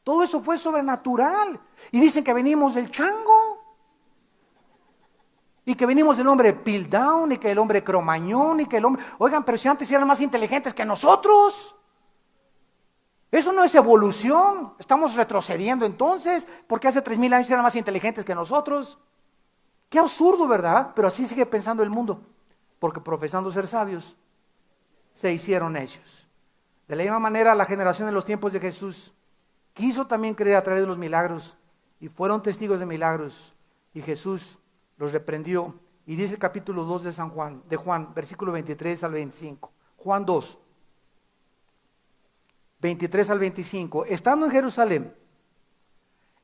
Todo eso fue sobrenatural. Y dicen que venimos del chango. Y que venimos del hombre Piltdown, y que el hombre Cromañón, y que el hombre... Oigan, pero si antes eran más inteligentes que nosotros. Eso no es evolución, estamos retrocediendo entonces, porque hace 3000 años eran más inteligentes que nosotros. Qué absurdo, ¿verdad? Pero así sigue pensando el mundo, porque profesando ser sabios, se hicieron necios. De la misma manera, la generación de los tiempos de Jesús quiso también creer a través de los milagros, y fueron testigos de milagros, y Jesús los reprendió. Y dice el capítulo 2 de Juan, versículo 23 al 25, Juan 2. 23 al 25, estando en Jerusalén,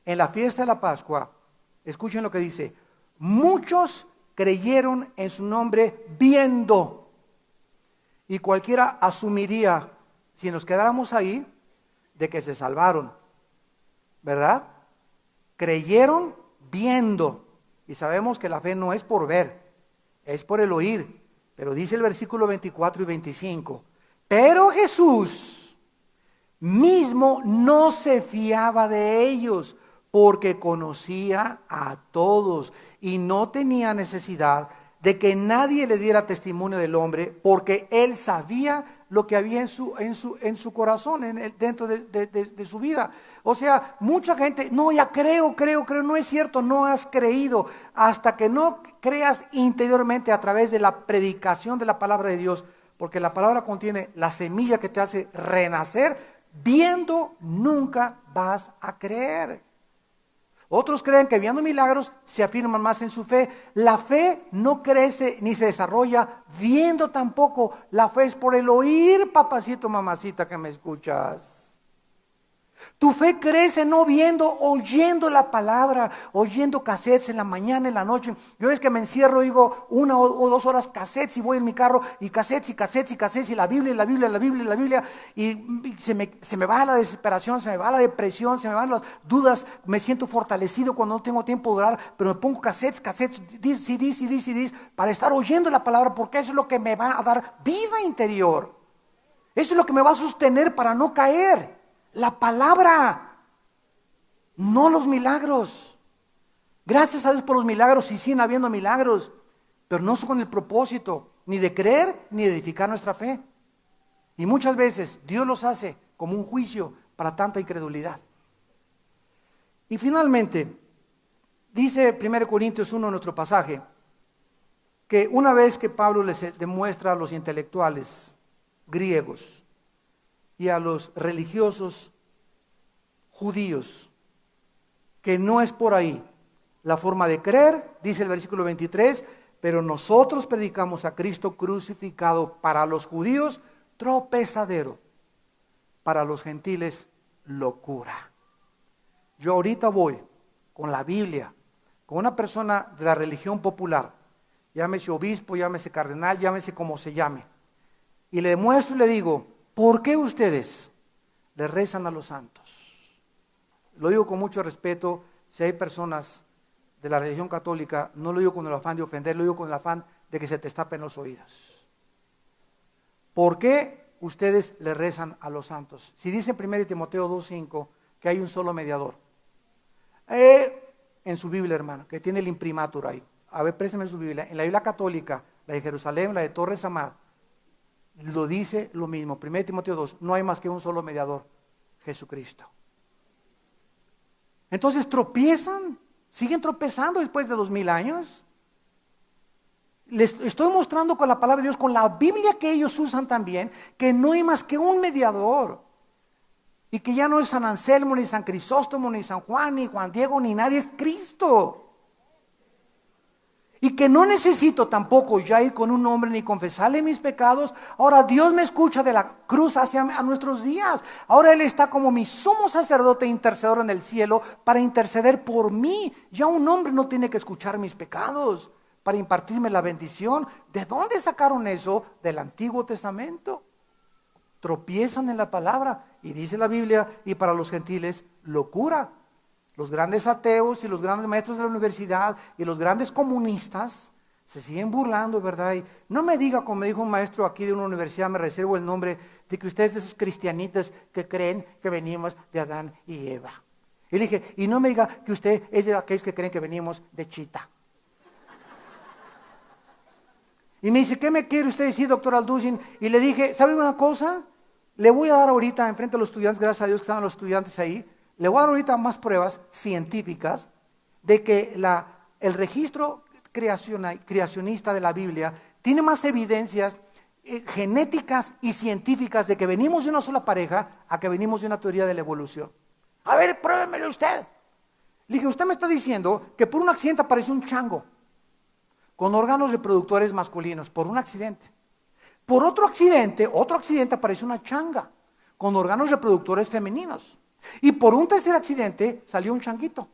en la fiesta de la Pascua, escuchen lo que dice, muchos creyeron en su nombre viendo, y cualquiera asumiría, si nos quedáramos ahí, de que se salvaron, ¿verdad? Creyeron viendo, y sabemos que la fe no es por ver, es por el oír, pero dice el versículo 24 y 25, pero Jesús mismo no se fiaba de ellos, porque conocía a todos y no tenía necesidad de que nadie le diera testimonio del hombre, porque él sabía lo que había en su corazón, dentro de su vida. O sea, mucha gente, no, ya creo, no es cierto, no has creído. Hasta que no creas interiormente a través de la predicación de la palabra de Dios, porque la palabra contiene la semilla que te hace renacer, viendo nunca vas a creer. Otros creen que viendo milagros se afirman más en su fe. La fe no crece ni se desarrolla viendo tampoco. La fe es por el oír, papacito, mamacita que me escuchas. Tu fe crece no viendo, oyendo la palabra, oyendo cassettes en la mañana, en la noche. Yo es que me encierro, digo 1 o 2 horas cassettes y voy en mi carro y cassettes y la Biblia, y se me va la desesperación, se me va la depresión, se me van las dudas, me siento fortalecido cuando no tengo tiempo de orar, pero me pongo cassettes, CDs para estar oyendo la palabra, porque eso es lo que me va a dar vida interior. Eso es lo que me va a sostener para no caer. La palabra, no los milagros. Gracias a Dios por los milagros, y siguen habiendo milagros, pero no son con el propósito ni de creer ni de edificar nuestra fe. Y muchas veces Dios los hace como un juicio para tanta incredulidad. Y finalmente, dice 1 Corintios 1 en nuestro pasaje, que una vez que Pablo les demuestra a los intelectuales griegos y a los religiosos judíos que no es por ahí la forma de creer, dice el versículo 23, pero nosotros predicamos a Cristo crucificado, para los judíos tropezadero, para los gentiles locura. Yo ahorita voy con la Biblia, con una persona de la religión popular, llámese obispo, llámese cardenal, llámese como se llame, y le demuestro y le digo, ¿por qué ustedes le rezan a los santos? Lo digo con mucho respeto. Si hay personas de la religión católica, no lo digo con el afán de ofender, lo digo con el afán de que se te tapen los oídos. ¿Por qué ustedes le rezan a los santos? Si dice en 1 Timoteo 2:5 que hay un solo mediador, en su Biblia, hermano, que tiene el imprimatur ahí, a ver, présteme su Biblia, en la Biblia católica, la de Jerusalén, la de Torres Amad, lo dice lo mismo. 1 Timoteo 2, no hay más que un solo mediador, Jesucristo. Entonces tropiezan, siguen tropezando después de 2000 años. Les estoy mostrando con la palabra de Dios, con la Biblia que ellos usan también, que no hay más que un mediador. Y que ya no es San Anselmo, ni San Crisóstomo, ni San Juan, ni Juan Diego, ni nadie, es Cristo. Y que no necesito tampoco ya ir con un hombre ni confesarle mis pecados. Ahora Dios me escucha de la cruz hacia a nuestros días. Ahora Él está como mi sumo sacerdote intercedor en el cielo para interceder por mí. Ya un hombre no tiene que escuchar mis pecados para impartirme la bendición. ¿De dónde sacaron eso? Del Antiguo Testamento. Tropiezan en la palabra y dice la Biblia, y para los gentiles locura. Los grandes ateos y los grandes maestros de la universidad y los grandes comunistas se siguen burlando, ¿verdad? Y no me diga, como me dijo un maestro aquí de una universidad, me reservo el nombre, de que ustedes de esos cristianitos que creen que venimos de Adán y Eva. Y le dije, y no me diga que usted es de aquellos que creen que venimos de Chita. Y me dice, ¿qué me quiere usted decir, doctor Alducin? Y le dije, ¿sabe una cosa? Le voy a dar ahorita, enfrente a los estudiantes, gracias a Dios que estaban los estudiantes ahí, le voy a dar ahorita más pruebas científicas de que el registro creacionista de la Biblia tiene más evidencias genéticas y científicas de que venimos de una sola pareja a que venimos de una teoría de la evolución. A ver, pruébemelo usted. Le dije, usted me está diciendo que por un accidente apareció un chango con órganos reproductores masculinos, por un accidente. Por otro accidente apareció una changa con órganos reproductores femeninos. Y por un tercer accidente salió un changuito.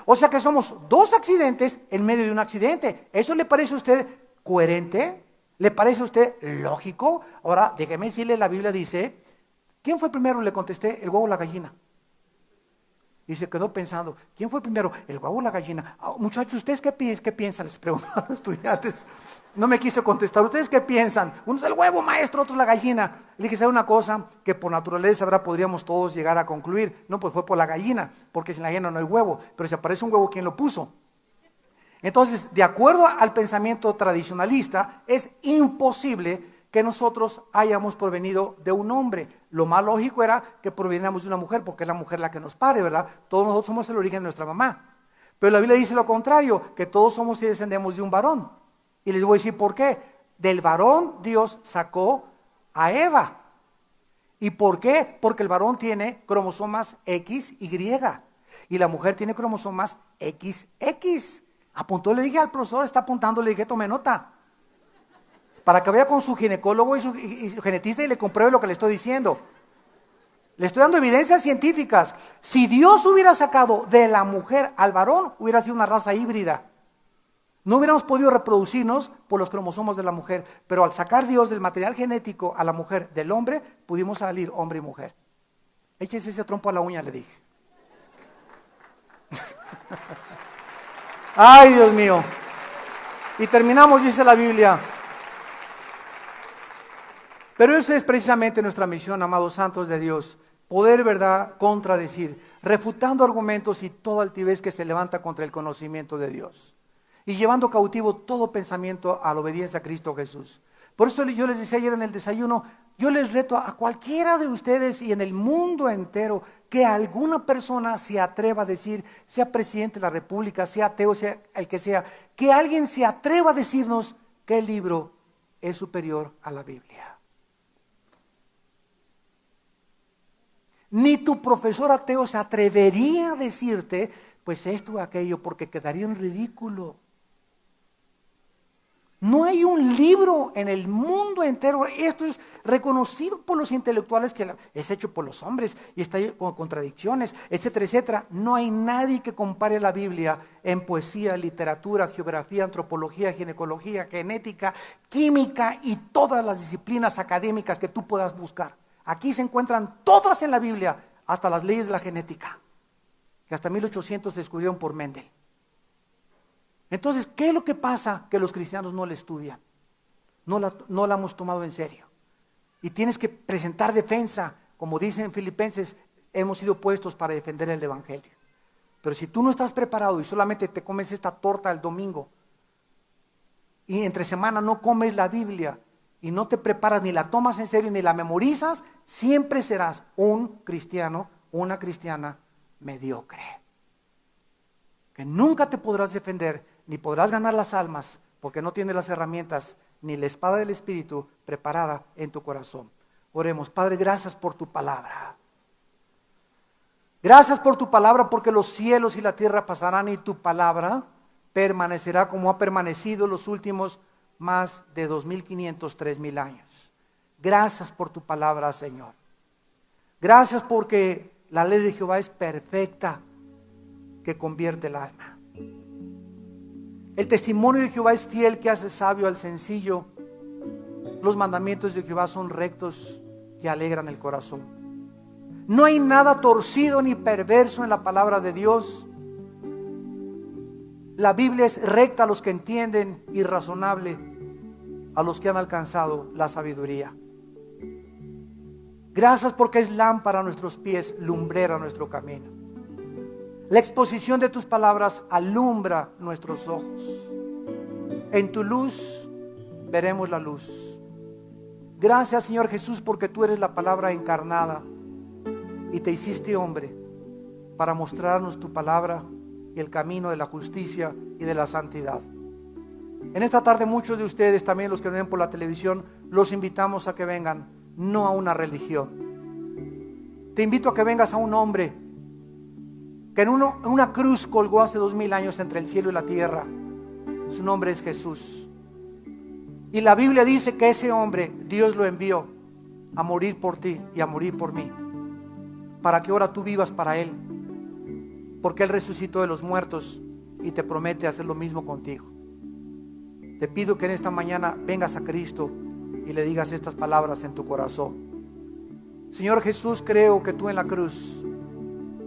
O sea que somos 2 accidentes en medio de un accidente. ¿Eso le parece a usted coherente? ¿Le parece a usted lógico? Ahora, déjeme decirle, la Biblia dice, ¿quién fue primero? Le contesté, el huevo o la gallina. Y se quedó pensando, ¿quién fue primero? ¿El huevo o la gallina? Muchachos, ¿ustedes qué piensan? Les pregunto a los estudiantes. No me quiso contestar. ¿Ustedes qué piensan? Uno es el huevo, maestro, otro es la gallina. Le dije, ¿sabe una cosa? Que por naturaleza ahora podríamos todos llegar a concluir. No, pues fue por la gallina, porque sin la gallina no hay huevo. Pero si aparece un huevo, ¿quién lo puso? Entonces, de acuerdo al pensamiento tradicionalista, es imposible que nosotros hayamos provenido de un hombre. Lo más lógico era que proveniéramos de una mujer, porque es la mujer la que nos pare, ¿verdad? Todos nosotros somos el origen de nuestra mamá. Pero la Biblia dice lo contrario, que todos somos y descendemos de un varón. Y les voy a decir por qué. Del varón Dios sacó a Eva. ¿Y por qué? Porque el varón tiene cromosomas X, Y. Y la mujer tiene cromosomas XX. Apuntó, le dije al profesor, está apuntando, le dije, tome nota. Para que vaya con su ginecólogo y su genetista y le compruebe lo que le estoy diciendo. Le estoy dando evidencias científicas. Si Dios hubiera sacado de la mujer al varón, hubiera sido una raza híbrida. No hubiéramos podido reproducirnos por los cromosomas de la mujer, pero al sacar Dios del material genético a la mujer del hombre, pudimos salir hombre y mujer. Échese ese trompo a la uña, le dije. Ay, Dios mío. Y terminamos, dice la Biblia. Pero eso es precisamente nuestra misión, amados santos de Dios. Poder, ¿verdad?, contradecir, refutando argumentos y toda altivez que se levanta contra el conocimiento de Dios. Y llevando cautivo todo pensamiento a la obediencia a Cristo Jesús. Por eso yo les decía ayer en el desayuno, yo les reto a cualquiera de ustedes y en el mundo entero que alguna persona se atreva a decir, sea presidente de la República, sea ateo, sea el que sea, que alguien se atreva a decirnos que el libro es superior a la Biblia. Ni tu profesor ateo se atrevería a decirte, pues esto o aquello, porque quedaría en ridículo. No hay un libro en el mundo entero, esto es reconocido por los intelectuales que es hecho por los hombres y está con contradicciones, etcétera, etcétera. No hay nadie que compare la Biblia en poesía, literatura, geografía, antropología, ginecología, genética, química y todas las disciplinas académicas que tú puedas buscar. Aquí se encuentran todas en la Biblia, hasta las leyes de la genética, que hasta 1800 se descubrieron por Mendel. Entonces, ¿qué es lo que pasa? Que los cristianos no la estudian, no la hemos tomado en serio. Y tienes que presentar defensa, como dicen en Filipenses, hemos sido puestos para defender el Evangelio. Pero si tú no estás preparado y solamente te comes esta torta el domingo, y entre semana no comes la Biblia, y no te preparas, ni la tomas en serio, ni la memorizas, siempre serás un cristiano, una cristiana mediocre. Que nunca te podrás defender, ni podrás ganar las almas, porque no tienes las herramientas, ni la espada del Espíritu preparada en tu corazón. Oremos. Padre, gracias por tu palabra. Gracias por tu palabra, porque los cielos y la tierra pasarán y tu palabra permanecerá como ha permanecido los últimos más de 2.500, 3.000 años. Gracias por tu palabra, Señor. Gracias porque la ley de Jehová es perfecta, que convierte el alma. El testimonio de Jehová es fiel, que hace sabio al sencillo. Los mandamientos de Jehová son rectos, que alegran el corazón. No hay nada torcido ni perverso en la palabra de Dios. La Biblia es recta a los que entienden y razonable a los que han alcanzado la sabiduría. Gracias porque es lámpara a nuestros pies, lumbrera a nuestro camino. La exposición de tus palabras alumbra nuestros ojos. En tu luz veremos la luz. Gracias, Señor Jesús, porque tú eres la palabra encarnada y te hiciste hombre para mostrarnos tu palabra y el camino de la justicia y de la santidad. En esta tarde muchos de ustedes, también los que ven por la televisión, los invitamos a que vengan, no a una religión. Te invito a que vengas a un hombre que en una cruz colgó hace 2000 años entre el cielo y la tierra. Su nombre es Jesús. Y la Biblia dice que ese hombre Dios lo envió a morir por ti y a morir por mí, para que ahora tú vivas para Él, porque Él resucitó de los muertos y te promete hacer lo mismo contigo. Te pido que en esta mañana vengas a Cristo y le digas estas palabras en tu corazón. Señor Jesús, creo que tú en la cruz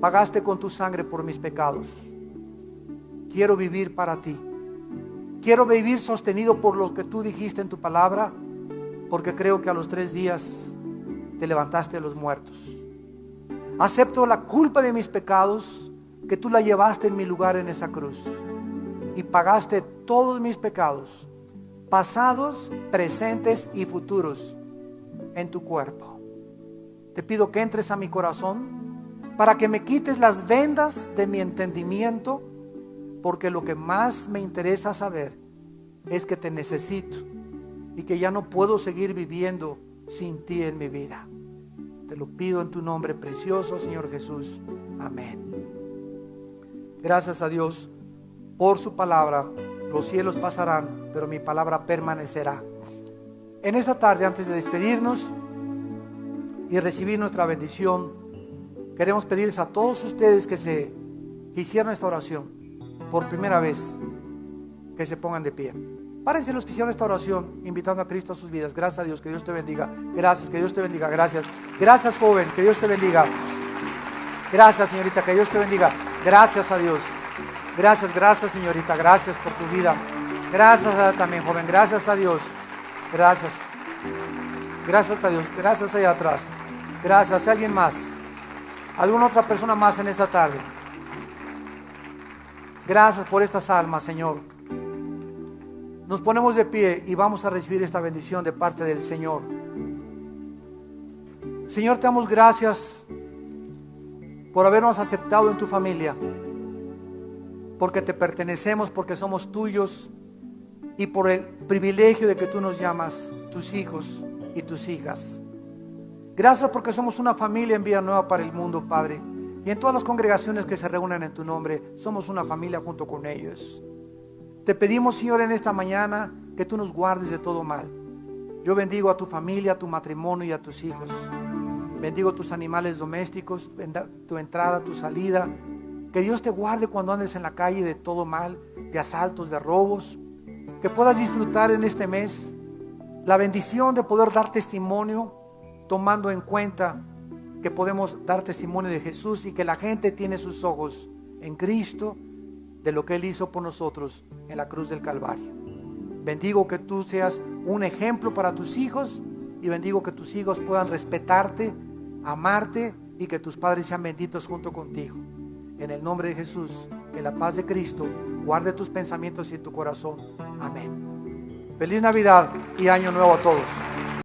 pagaste con tu sangre por mis pecados. Quiero vivir para ti. Quiero vivir sostenido por lo que tú dijiste en tu palabra, porque creo que a los 3 días te levantaste de los muertos. Acepto la culpa de mis pecados, que tú la llevaste en mi lugar en esa cruz y pagaste todos mis pecados pasados, presentes y futuros en tu cuerpo. Te pido que entres a mi corazón para que me quites las vendas de mi entendimiento, porque lo que más me interesa saber es que te necesito y que ya no puedo seguir viviendo sin ti en mi vida. Te lo pido en tu nombre precioso, Señor Jesús. Amén. Gracias a Dios por su palabra. Los cielos pasarán, pero mi palabra permanecerá. En esta tarde, antes de despedirnos y recibir nuestra bendición, queremos pedirles a todos ustedes que hicieron esta oración por primera vez, que se pongan de pie. Párense los que hicieron esta oración, invitando a Cristo a sus vidas. Gracias a Dios, que Dios te bendiga. Gracias, que Dios te bendiga. Gracias. Gracias, joven, que Dios te bendiga. Gracias, señorita, que Dios te bendiga. Gracias a Dios. Gracias, señorita. Gracias por tu vida. Gracias también, joven. Gracias a Dios. Gracias. Gracias a Dios. Gracias allá atrás. Gracias. ¿Alguien más? ¿Alguna otra persona más en esta tarde? Gracias por estas almas, Señor. Nos ponemos de pie y vamos a recibir esta bendición de parte del Señor. Señor, te damos gracias por habernos aceptado en tu familia, porque te pertenecemos, porque somos tuyos, y por el privilegio de que tú nos llamas tus hijos y tus hijas. Gracias porque somos una familia en Vida Nueva para el mundo, Padre, y en todas las congregaciones que se reúnen en tu nombre, somos una familia junto con ellos. Te pedimos, Señor, en esta mañana que tú nos guardes de todo mal. Yo bendigo a tu familia, a tu matrimonio y a tus hijos. Bendigo tus animales domésticos, tu entrada, tu salida. Que Dios te guarde cuando andes en la calle de todo mal, de asaltos, de robos. Que puedas disfrutar en este mes la bendición de poder dar testimonio, tomando en cuenta que podemos dar testimonio de Jesús y que la gente tiene sus ojos en Cristo, de lo que Él hizo por nosotros en la cruz del Calvario. Bendigo que tú seas un ejemplo para tus hijos, y bendigo que tus hijos puedan respetarte, amarte, y que tus padres sean benditos junto contigo. En el nombre de Jesús, que la paz de Cristo guarde tus pensamientos y tu corazón. Amén. Feliz Navidad y Año Nuevo a todos.